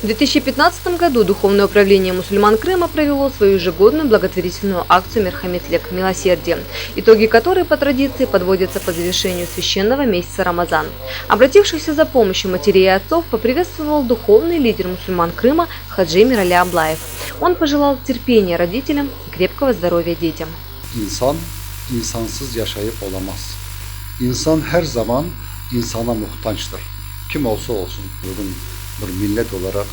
В 2015 году Духовное управление мусульман Крыма провело свою ежегодную благотворительную акцию «Мерхаметлек» «Милосердие», итоги которой по традиции подводятся по завершению священного месяца Рамазан. Обратившихся за помощью матерей и отцов поприветствовал духовный лидер мусульман Крыма Хаджи Мирали Аблаев. Он пожелал терпения родителям и крепкого здоровья детям. İnsan insansız yaşayıp olamaz. İnsan her zaman insana muhtaçtır. Kim olsa olsun. Bugün bir millet olarak,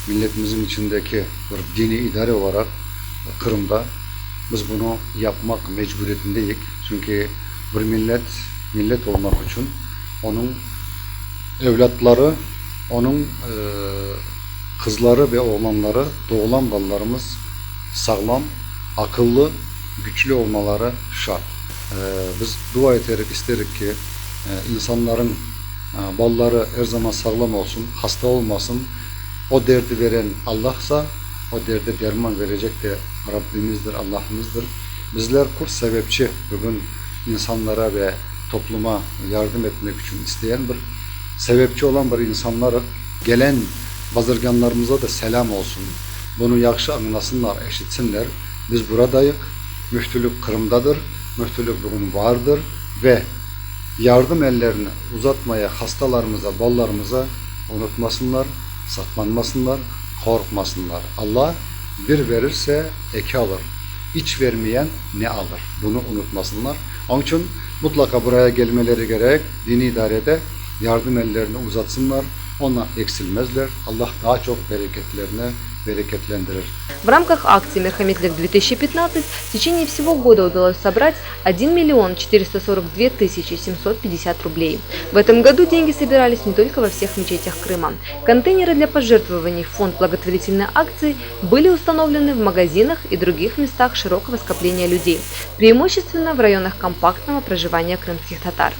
milletimizin içindeki bir dini idare olarak Kırım'da biz bunu yapmak mecburiyetindeyiz. Çünkü bir millet olmak için onun evlatları, onun kızları ve oğlanları, doğulan ballarımız sağlam, akıllı, güçlü olmaları şart. Biz dua ederek isterik ki insanların balları her zaman sağlam olsun, hasta olmasın. O derdi veren Allah'sa o derde derman verecek de Rabbimizdir, Allah'ımızdır. Bizler kurs sebepçi bugün insanlara ve topluma yardım etmek için isteyen bir sebepçi olan bir insanları gelen bazırganlarımıza da selam olsun. Bunu yakşı anlasınlar, eşitsinler. Biz buradayız. Müftülük Kırım'dadır. Müftülük bugün vardır ve yardım ellerini uzatmaya hastalarımıza, ballarımıza unutmasınlar, saklanmasınlar, korkmasınlar. Allah bir verirse eki alır. İç vermeyen ne alır? Bunu unutmasınlar. Onun için mutlaka buraya gelmeleri gerek. Dini idarede yardım ellerini uzatsınlar. Onlar eksilmezler. Allah daha çok bereketlendirir. В рамках акции «Мерхаметлек 2015» в течение всего года удалось собрать 1 миллион 442 тысячи 750 рублей. В этом году деньги собирались не только во всех мечетях Крыма. Контейнеры для пожертвований в фонд благотворительной акции были установлены в магазинах и других местах широкого скопления людей, преимущественно в районах компактного проживания крымских татар.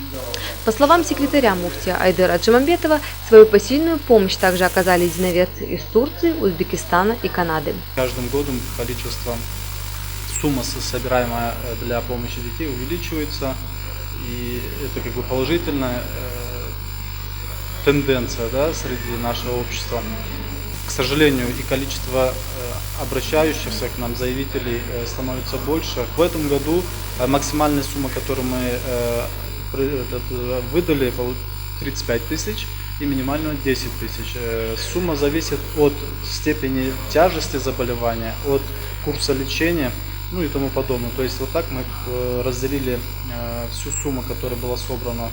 По словам секретаря муфтия Айдера Джамамбетова, свою посильную помощь также оказали единоверцы из Турции, Узбекистана и Канады. Каждым годом сумма, собираемая для помощи детей, увеличивается, и это как бы положительная тенденция, да, среди нашего общества. К сожалению, и количество обращающихся к нам заявителей становится больше. В этом году максимальная сумма, которую мы выдали, 35 тысяч, и минимальную 10 тысяч. Сумма зависит от степени тяжести заболевания, от курса лечения, ну и тому подобное. То есть вот так мы разделили всю сумму, которая была собрана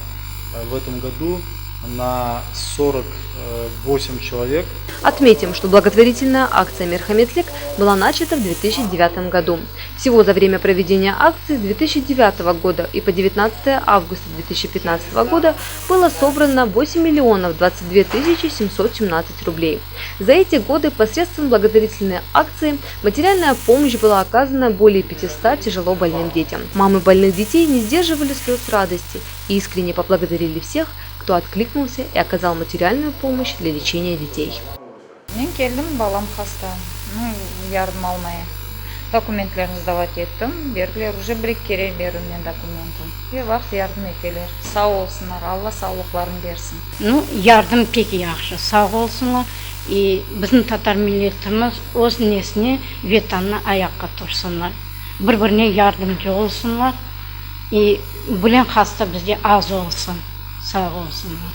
в этом году, на 48 человек. Отметим, что благотворительная акция «Мерхаметлек» была начата в 2009 году. Всего за время проведения акции с 2009 года и по 19 августа 2015 года было собрано 8 миллионов 22 тысячи 717 рублей. За эти годы посредством благотворительной акции материальная помощь была оказана более 500 тяжело больным детям. Мамы больных детей не сдерживали слез радости и искренне поблагодарили всех, кто откликнулся и оказал материальную помощь для лечения детей. Мен келдім, балам хаста, ярдым алмай. Документлерін сдавать еттім, бергілер, уже бір-екі кере беру мен документін. Вақт ярдым етелер. Сау олсынlar, Алла саулықларын берсін. Ярдым пек яқшы, сау олсынlar. И біздің татар миллетіміз өз несіне ветанны аяққа тұрсынlar. Бір-біріне ярдымcı olsunlar. И бүлен хаста бізде аз олсын, сау олсынlar.